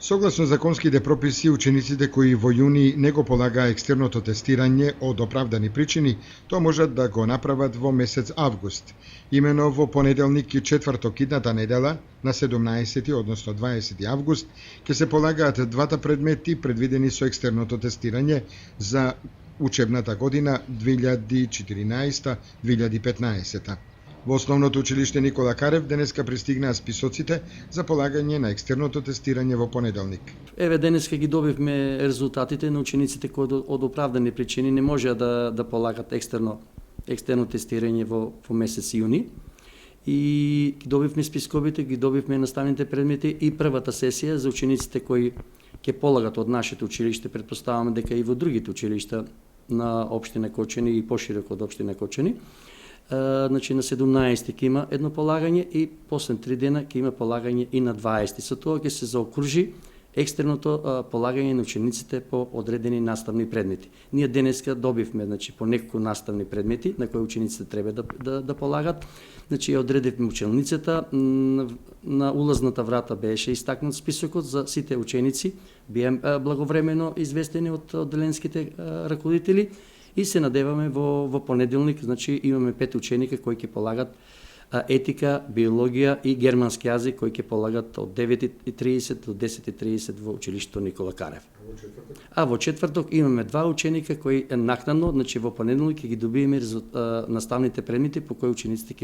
Согласно законските прописи, учениците кои во јуни не го полагаа екстерното тестирање од оправдани причини, тоа можат да го направат во месец август. Имено во понеделник и четврток идната недела, на 17, односно 20 август, ќе се полагаат двата предмети предвидени со екстерното тестирање за учебната година 2014-2015. Во Основното училиште Никола Карев денеска пристигнаа списоците за полагање на екстерното тестирање во понеделник. Еве денеска ги добивме резултатите на учениците кои од оправдани причини не можеа да полагат екстерно тестирање во месец јуни. И ги добивме списковите, ги добивме наставните предмети и првата сесија за учениците кои ќе полагат од нашето училиште, претпоставаме дека и во другите училишта на општина Кочани и поширок од општина Кочани. Значи на 17 ќе има едно полагање и после 3 дена ќе има полагање и на 20. Со тоа ќе се заокружи екстерното полагање на учениците по одредени наставни предмети. Ние денеска добивме по неколку наставни предмети на кои учениците треба да полагат. Значи одредивме ученицата, на улазната врата беше истакнат списокот за сите ученици, беа благовремено известени од одделенските раководители. И се надеваме во понеделник, значи имаме 5 ученика кои ќе полагат етика, биологија и германски јазик кои ќе полагат од 9:30 до 10:30 во училиштето Никола Карев. А во четврток имаме 2 ученика кои накнадно, значи во понеделник ќе ги добиеме наставните предмети по кои учениците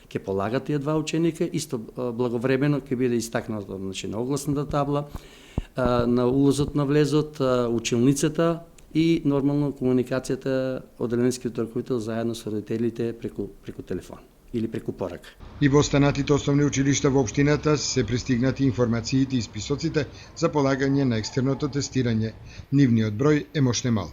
ќе полагат тие 2 ученика, исто благовремено ќе биде истакнато на огласната табла, на улозот на влезот, училницата и нормално комуникацијата одделенскиот раководител заедно со родителите преку телефон или преку порака. И во останатите основни училишта во општината се пристигнати информациите и списоците за полагање на екстерното тестирање. Нивниот број е мошне мал.